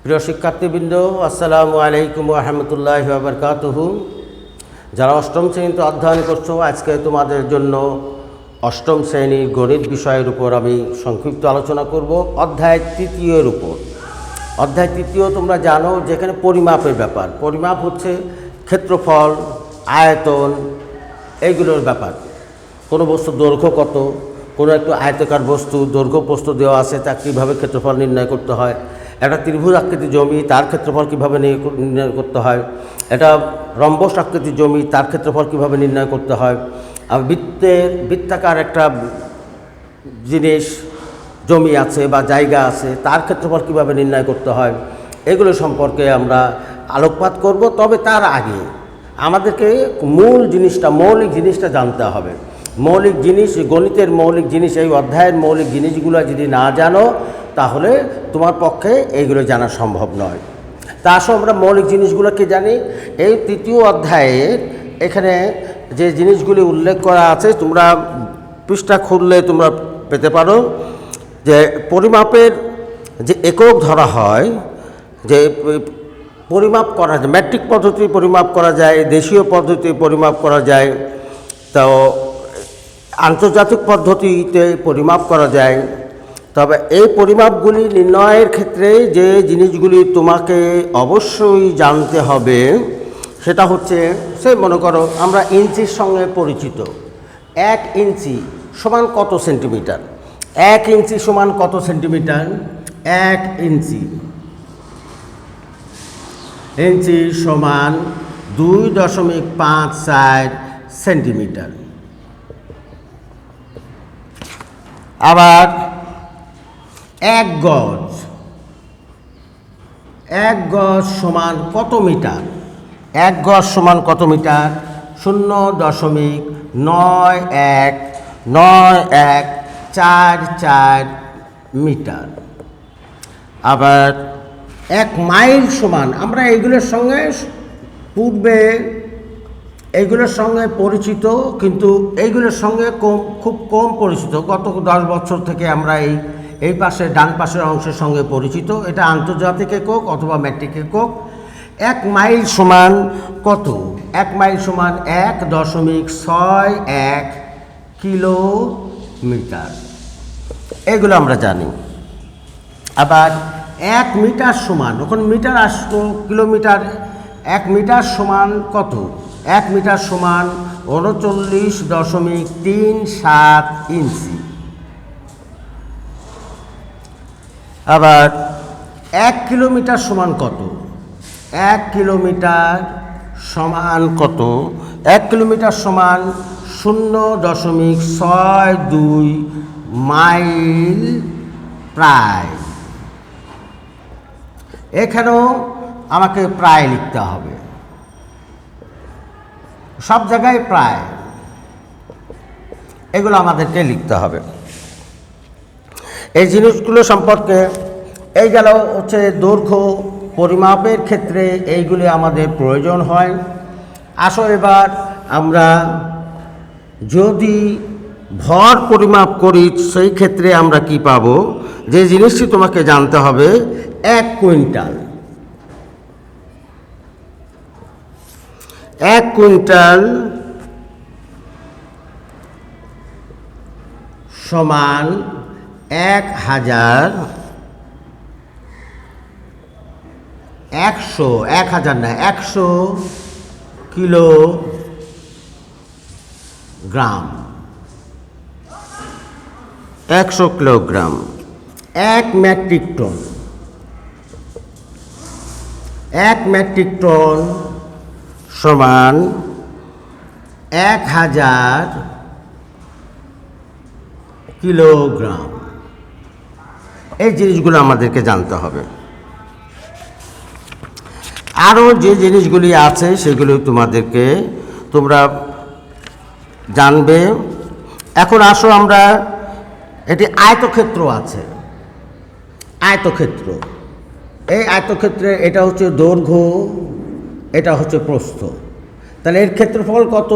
প্রিয় শিক্ষার্থীবৃন্দ, আসসালামু আলাইকুম ওয়া রাহমাতুল্লাহি ওয়া বারাকাতুহু। যারা অষ্টম শ্রেণীতে অধ্যয়ন করছো, আজকে তোমাদের জন্য অষ্টম শ্রেণীর গণিত বিষয়ের উপর আমি সংক্ষিপ্ত আলোচনা করব অধ্যায় তৃতীয়ের উপর। অধ্যায় তৃতীয় তোমরা জানো, যেখানে পরিমাপের ব্যাপার। পরিমাপ হচ্ছে ক্ষেত্রফল, আয়তন, এইগুলোর ব্যাপার। কোনো বস্তুর দৈর্ঘ্য কত, কোনো একটু আয়তাকার বস্তু দৈর্ঘ্য প্রস্থ দেওয়া আছে, তা কীভাবে ক্ষেত্রফল নির্ণয় করতে হয়। একটা ত্রিভুজ আকৃতির জমি, তার ক্ষেত্রফল কীভাবে নির্ণয় করতে হয়। এটা রম্বস আকৃতির জমি, তার ক্ষেত্রফল কীভাবে নির্ণয় করতে হয়। আর বৃত্তাকার একটা জিনিস, জমি আছে বা জায়গা আছে, তার ক্ষেত্রফল কীভাবে নির্ণয় করতে হয়, এগুলো সম্পর্কে আমরা আলোকপাত করব। তবে তার আগে আমাদেরকে মৌলিক জিনিসটা জানতে হবে। মৌলিক জিনিস, গণিতের মৌলিক জিনিস, এই অধ্যায়ের মৌলিক জিনিসগুলো যদি না জানো, তাহলে তোমার পক্ষে এইগুলো জানা সম্ভব নয়। তা আসো আমরা মৌলিক জিনিসগুলোকে জানি। এই তৃতীয় অধ্যায়ে এখানে যে জিনিসগুলি উল্লেখ করা আছে, তোমরা পৃষ্ঠা খুললে তোমরা পেতে পারো যে পরিমাপের যে একক ধরা হয়, যে পরিমাপ করা যায়, ম্যাট্রিক পদ্ধতি পরিমাপ করা যায়, দেশীয় পদ্ধতি পরিমাপ করা যায়, তো আন্তর্জাতিক পদ্ধতিতে পরিমাপ করা যায়। তবে এই পরিমাপগুলি নির্ণয়ের ক্ষেত্রে যে জিনিসগুলি তোমাকে অবশ্যই জানতে হবে, সেটা হচ্ছে, মনে করো আমরা ইঞ্চির সঙ্গে পরিচিত। 1 ইঞ্চি সমান কত সেন্টিমিটার? 1 ইঞ্চি সমান কত সেন্টিমিটার? 1 ইঞ্চি সমান 2.54 সেন্টিমিটার। আবার 1 গজ সমান কত মিটার? 1 গজ সমান কত মিটার? 0.919144 মিটার। আবার 1 মাইল সমান, আমরা এইগুলোর সঙ্গে পরিচিত, কিন্তু এইগুলোর সঙ্গে খুব কম পরিচিত। গত 10 বছর থেকে আমরা এই পাশে ডান পাশের অংশের সঙ্গে পরিচিত। এটা আন্তর্জাতিক একক অথবা ম্যাট্রিক একক। 1 মাইল সমান কত? 1 মাইল সমান 1.61 কিলোমিটার। এগুলো আমরা জানি। আবার 1 মিটার সমান, যখন মিটার আসতো কিলোমিটার, 1 মিটার সমান কত? 1 মিটার সমান 39.37 ইঞ্চি। আবার 1 কিলোমিটার সমান কত? 1 কিলোমিটার সমান কত? 1 কিলোমিটার সমান 0.62 মাইল প্রায়। এখানেও আমাকে প্রায় লিখতে হবে, সব জায়গায় প্রায়, এগুলো আমাদেরকে লিখতে হবে। এই জিনিসগুলো সম্পর্কে, এই গেল হচ্ছে দৈর্ঘ্য পরিমাপের ক্ষেত্রে এইগুলি আমাদের প্রয়োজন হয়। আসো এবার আমরা যদি ভর পরিমাপ করি, সেই ক্ষেত্রে আমরা কি পাবো? যে জিনিসটি তোমাকে জানতে হবে, 1 কুইন্টাল। 1 কুইন্টাল সমান 1000 kilogram. 100 kilogram. 1 metric ton. 1 metric ton সমান 1000 কিলোগ্রাম। এই জিনিসগুলো আমাদেরকে জানতে হবে। আরও যে জিনিসগুলি আছে সেগুলো তোমরা জানবে। এখন আসো আমরা, এটি আয়তক্ষেত্র আছে। আয়তক্ষেত্র, এই আয়তক্ষেত্রে এটা হচ্ছে দৈর্ঘ্য, এটা হচ্ছে প্রস্থ। তাহলে এর ক্ষেত্রফল কত?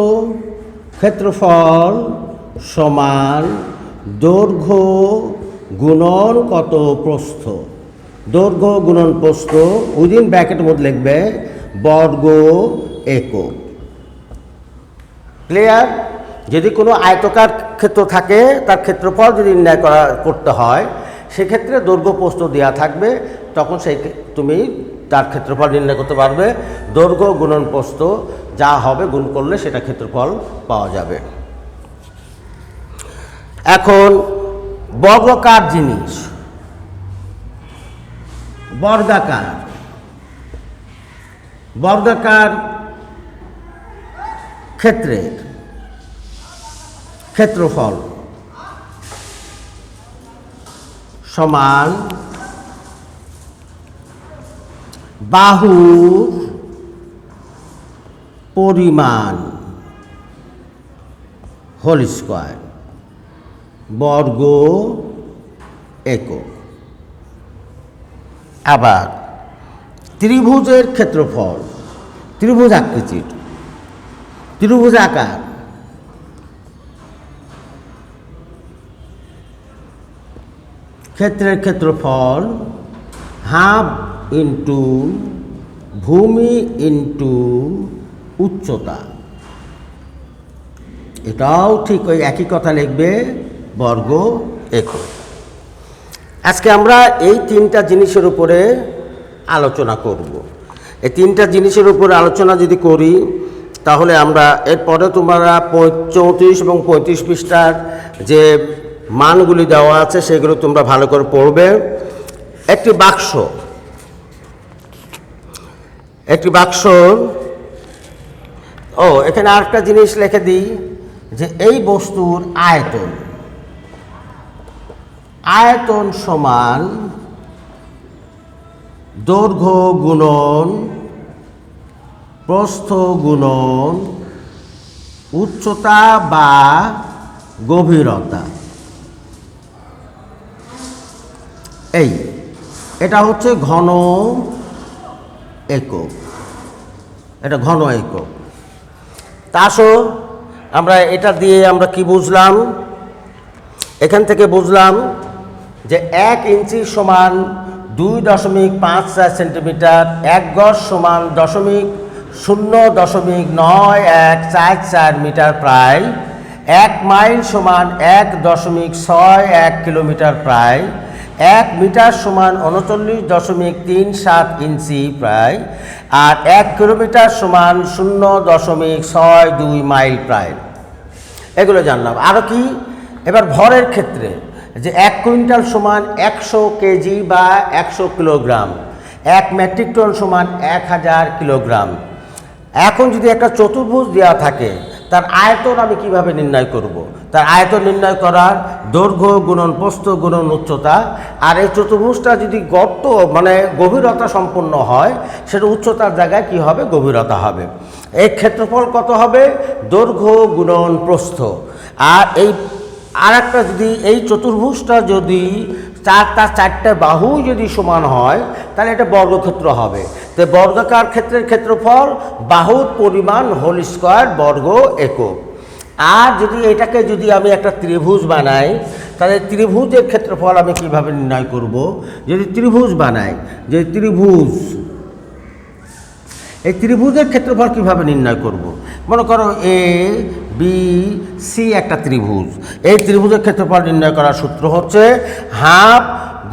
ক্ষেত্রফল সমান দৈর্ঘ্য গুণন কত? প্রস্থ। দৈর্ঘ্য গুণন প্রস্থ উইদিন ব্র্যাকেটের মধ্যে লিখবে বর্গ একক। ক্লিয়ার? যদি কোনো আয়তকার ক্ষেত্র থাকে তার ক্ষেত্রফল যদি নির্ণয় করতে হয় সেক্ষেত্রে দৈর্ঘ্য প্রস্থ দেওয়া থাকবে, তখন তুমি তার ক্ষেত্রফল নির্ণয় করতে পারবে। দৈর্ঘ্য গুণন প্রস্থ যা হবে গুণ করলে সেটা ক্ষেত্রফল পাওয়া যাবে। এখন বর্গাকার জিনিস, বর্গাকার ক্ষেত্রের ক্ষেত্রফল সমান বাহুর পরিমাণ হোল স্কয়ার বর্গ একক। আবার ত্রিভুজের ক্ষেত্রফল, ত্রিভুজ আকৃতির, ত্রিভুজ আকার ক্ষেত্রের ক্ষেত্রফল হাফ ইন্টু ভূমি ইন্টু উচ্চতা। এটাও ঠিক ওই একই কথা লিখবে, বর্গ একক। আজকে আমরা এই তিনটা জিনিসের উপরে আলোচনা করব। এই তিনটা জিনিসের উপরে আলোচনা যদি করি তাহলে আমরা এরপরে তোমরা 34 এবং 35 পৃষ্ঠার যে মানগুলি দেওয়া আছে সেগুলো তোমরা ভালো করে পড়বে। একটি বাক্স, এখানে আরেকটা জিনিস লিখে দিই যে এই বস্তুর আয়তন সমান দৈর্ঘ্য গুণন প্রস্থ গুণন উচ্চতা বা গভীরতা। এটা হচ্ছে ঘন একক, এটা ঘন একক। তা আসো আমরা এটা দিয়ে আমরা কি বুঝলাম, এখান থেকে বুঝলাম যে 1 ইঞ্চি সমান 2.54 সেন্টিমিটার, 1 গজ সমান 0.9144 মিটার প্রায়, 1 মাইল সমান 1.61 কিলোমিটার প্রায়, 1 মিটার সমান 39.37 ইঞ্চি প্রায়, আর 1 কিলোমিটার সমান 0.62 মাইল প্রায়। এগুলো জানলাম। আরও কি, এবার ভরের ক্ষেত্রে যে 1 কুইন্টাল সমান 100 কেজি বা 100 কিলোগ্রাম, 1 মেট্রিক টন সমান 1000 কিলোগ্রাম। এখন যদি একটা চতুর্ভুজ দেওয়া থাকে তার আয়তন আমি কিভাবে নির্ণয় করব? তার আয়তন নির্ণয় করার দৈর্ঘ্য গুণন প্রস্থ গুণন উচ্চতা। আর এই চতুর্ভুজটা যদি গর্ত মানে গভীরতা সম্পন্ন হয় সেটা উচ্চতার জায়গায় কি হবে? গভীরতা হবে। এই ক্ষেত্রফল কত হবে? দৈর্ঘ্য গুণন প্রস্থ। আর একটা যদি এই চতুর্ভুজটা যদি তার 4টে বাহু যদি সমান হয় তাহলে এটা বর্গক্ষেত্র হবে। তো বর্গাকার ক্ষেত্রের ক্ষেত্রফল বাহুর পরিমাণ হোল স্কয়ার বর্গ একক। আর যদি এটাকে যদি আমি একটা ত্রিভুজ বানাই তাহলে ত্রিভুজের ক্ষেত্রফল আমি কিভাবে নির্ণয় করব? যদি ত্রিভুজ বানাই, যে এই ত্রিভুজের ক্ষেত্রফল কিভাবে নির্ণয় করব? মনে করো এ বি সি একটা ত্রিভুজ, এই ত্রিভুজের ক্ষেত্রফল নির্ণয় করার সূত্র হচ্ছে হাফ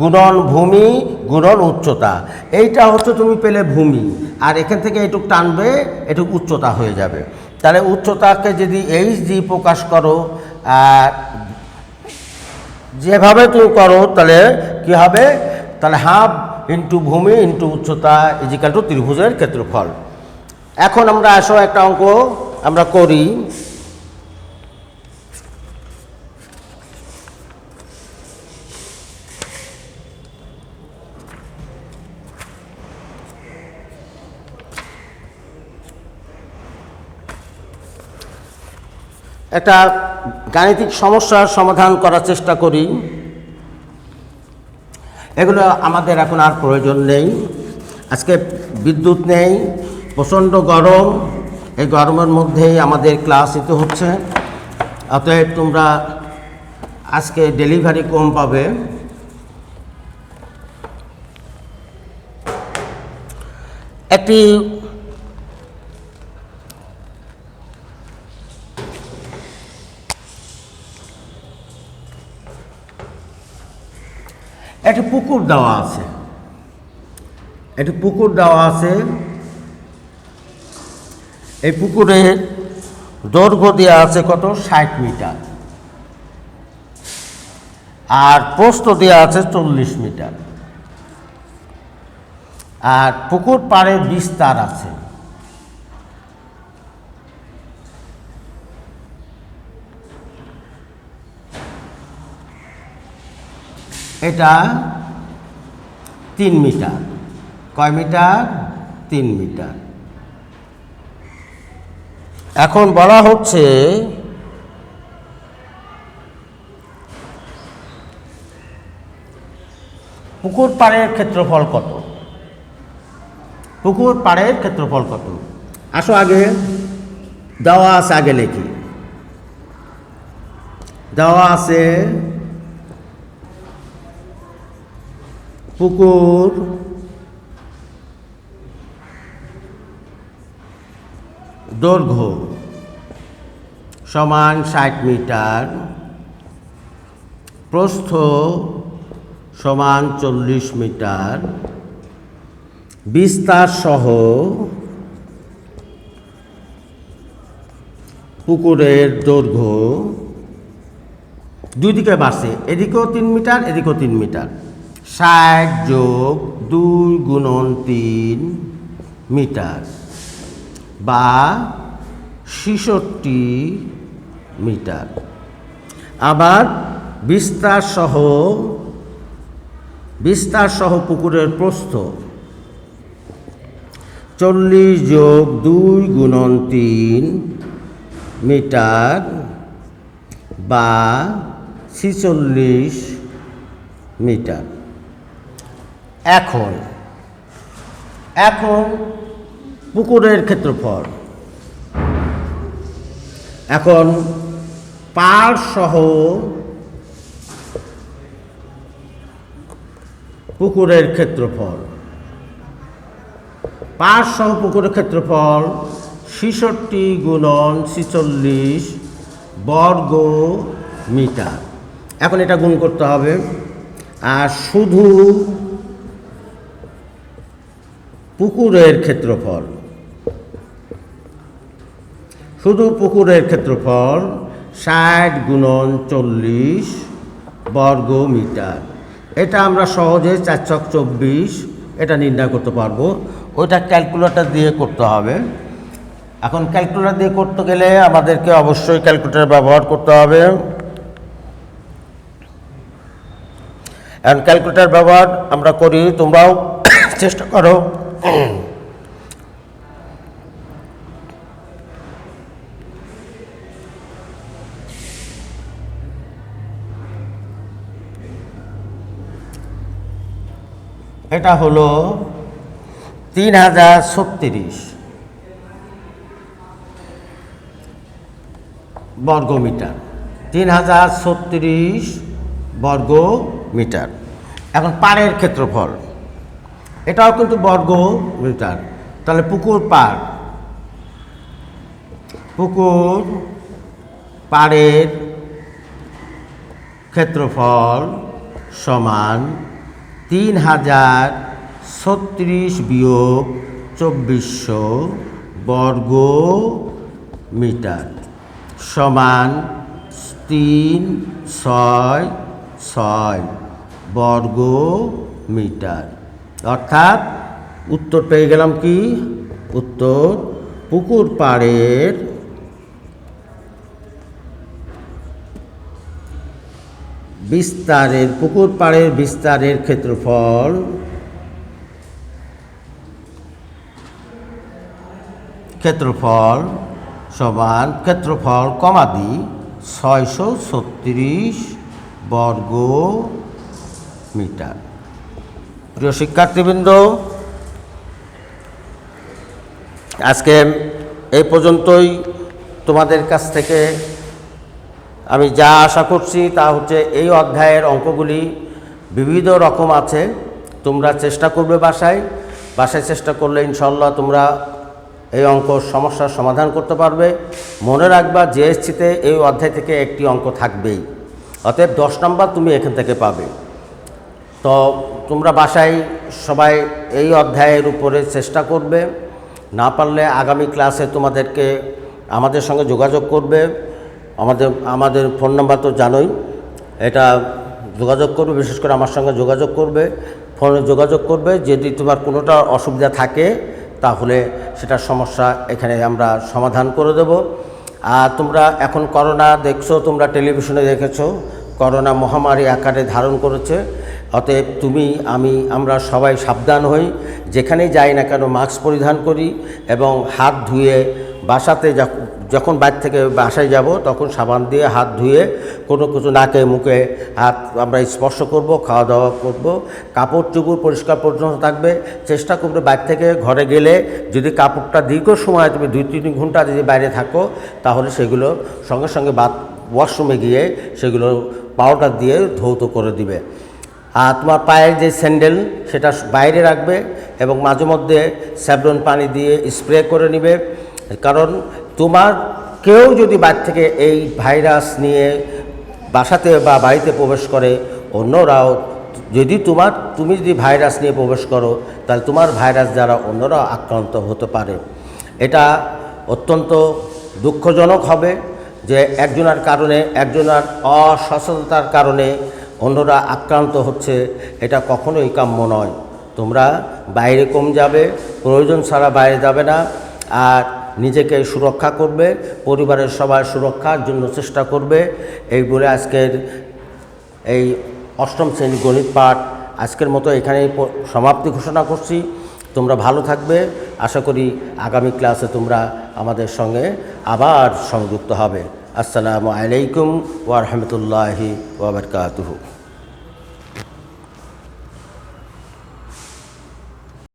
গুণন ভূমি গুণন উচ্চতা। এইটা হচ্ছে তুমি পেলে ভূমি, আর এখান থেকে এটুক টানবে, এটুক উচ্চতা হয়ে যাবে। তাহলে উচ্চতাকে যদি HG প্রকাশ করো, যেভাবে তুমি করো তাহলে কি হবে? তাহলে হাফ ইন্টু ভূমি ইন্টু উচ্চতা ইজিক্যাল টু ত্রিভুজের ক্ষেত্রফল। এখন আমরা আসো একটা অঙ্ক আমরা করি। একটা গাণিতিক সমস্যার সমাধান করার চেষ্টা করি। এগুলো আমাদের এখন আর প্রয়োজন নেই। আজকে বিদ্যুৎ নেই, প্রচণ্ড গরম, এই গরমের মধ্যেই আমাদের ক্লাস নিতে হচ্ছে। অতএব তোমরা আজকে ডেলিভারি কম পাবে। একটি পুকুর দেওয়া আছে, একটি পুকুর দেওয়া আছে। এই পুকুরের দৈর্ঘ্য দেওয়া আছে কত, 60 মিটার, আর প্রস্থ দেওয়া আছে 40 মিটার, আর পুকুর পাড়ে বিস্তার আছে। এটা 3 মিটার। কয় মিটার? 3 মিটার। এখন বলা হচ্ছে পুকুর পাড়ের ক্ষেত্রফল কত? পুকুর পাড়ের ক্ষেত্রফল কত? আসো আগে দেওয়া আছে, আগে লিখি। দেওয়া আছে পুকুর দৈর্ঘ্য সমান 60 মিটার, প্রস্থ সমান 40 মিটার, বিস্তার সহ পুকুরের দৈর্ঘ্য দুই দিকে বাড়ছে, এদিকেও 3 মিটার, এদিকেও 3 মিটার। 60 যোগ 2 গুণন 3 মিটার বা 66 মিটার। আবার বিস্তার সহ পুকুরের প্রস্থ 40 যোগ 2 গুণন 3 মিটার বা 46 মিটার। এখন পুকুরের ক্ষেত্রফল, এখন পাড় সহ পুকুরের ক্ষেত্রফল, পাড় সহ পুকুরের ক্ষেত্রফল 66 গুণন 46 বর্গ মিটার। এখন এটা গুণ করতে হবে। আর শুধু পুকুরের ক্ষেত্রফল, 60 গুণন 40 বর্গ মিটার। এটা আমরা সহজে 4 ছক 24 এটা নির্ণয় করতে পারবো। ওইটা ক্যালকুলেটর দিয়ে করতে হবে। এখন ক্যালকুলেটর দিয়ে করতে গেলে আমাদেরকে অবশ্যই ক্যালকুলেটর ব্যবহার করতে হবে। এখন ক্যালকুলেটর ব্যবহার আমরা করি, তোমরাও চেষ্টা করো। এটা হলো 3036 বর্গ মিটার, 3036 বর্গ মিটার। এখন পাড়ের ক্ষেত্রফল, এটাও কিন্তু বর্গ মিটার। তাহলে পুকুর পাড়ের ক্ষেত্রফল সমান 3036 বিয়োগ 2400 বর্গ মিটার সমান 366 বর্গ মিটার। অর্থাৎ উত্তর পেয়ে গেলাম কি? উত্তর পুকুর পাড়ের বিস্তারের ক্ষেত্রফল সমান ক্ষেত্রফল কমাদি 636 বর্গ মিটার। প্রিয় শিক্ষার্থীবৃন্দ, আজকে এই পর্যন্তই। তোমাদের কাছ থেকে আমি যা আশা করছি তা হচ্ছে এই অধ্যায়ের অঙ্কগুলি বিবিধ রকম আছে, তোমরা চেষ্টা করবে বাসায় বাসায় চেষ্টা করলে ইনশাল্লাহ তোমরা এই অঙ্ক সমস্যার সমাধান করতে পারবে। মনে রাখবা জিএসসিতে এই অধ্যায় থেকে একটি অঙ্ক থাকবেই, অতএব 10 নম্বর তুমি এখান থেকে পাবে। তো তোমরা বাসায় সবাই এই অধ্যায়ের উপরে চেষ্টা করবে, না পারলে আগামী ক্লাসে তোমাদেরকে আমাদের সঙ্গে যোগাযোগ করবে। আমাদের ফোন নাম্বার তো জানোই, এটা যোগাযোগ করবে, বিশেষ করে আমার সঙ্গে যোগাযোগ করবে, ফোনে যোগাযোগ করবে। যদি তোমার কোনোটা অসুবিধা থাকে তাহলে সেটার সমস্যা এখানে আমরা সমাধান করে দেব। আর তোমরা এখন করোনা দেখছো, তোমরা টেলিভিশনে দেখেছো, করোনা মহামারী আকারে ধারণ করেছে। অতএব তুমি আমরা সবাই সাবধান হই, যেখানেই যাই না কেন মাস্ক পরিধান করি এবং হাত ধুয়ে বাসাতে যখন বাইরে থেকে বাসায় যাব তখন সাবান দিয়ে হাত ধুয়ে কোনো কিছু নাকে মুখে হাত আমরা স্পর্শ করব, খাওয়া দাওয়া করব। কাপড় চোপড় পরিষ্কার পরিচ্ছন্ন থাকবে। চেষ্টা করবে বাইরে থেকে ঘরে গেলে যদি কাপড়টা দীর্ঘ সময় তুমি 2-3 ঘন্টা যদি বাইরে থাকো তাহলে সেগুলো সঙ্গে সঙ্গে ওয়াশরুমে গিয়ে সেগুলো পাউডার দিয়ে ধৌত করে দিবে। আর তোমার পায়ের যে স্যান্ডেল সেটা বাইরে রাখবে এবং মাঝে মধ্যে স্যাভলন পানি দিয়ে স্প্রে করে নেবে। কারণ তোমার কেউ যদি বাইরে থেকে এই ভাইরাস নিয়ে বাসাতে বা বাড়িতে প্রবেশ করে, অন্যরাও তুমি যদি ভাইরাস নিয়ে প্রবেশ করো তাহলে তোমার ভাইরাস দ্বারা অন্যরাও আক্রান্ত হতে পারে। এটা অত্যন্ত দুঃখজনক হবে যে একজনের অসচেতনতার কারণে অন্যরা আক্রান্ত হচ্ছে, এটা কখনোই কাম্য নয়। তোমরা বাইরে কম যাবে, প্রয়োজন ছাড়া বাইরে যাবে না, আর নিজেকে সুরক্ষা করবে, পরিবারের সবার সুরক্ষার জন্য চেষ্টা করবে। এই বলে আজকের এই 8ম শ্রেণী গণিত পাঠ আজকের মতো এখানেই সমাপ্তি ঘোষণা করছি। তোমরা ভালো থাকবে, আশা করি আগামী ক্লাসে তোমরা আমাদের সঙ্গে আবার সংযুক্ত হবে। আসসালামু আলাইকুম ওয়া রাহমাতুল্লাহি ওয়া বারাকাতুহু।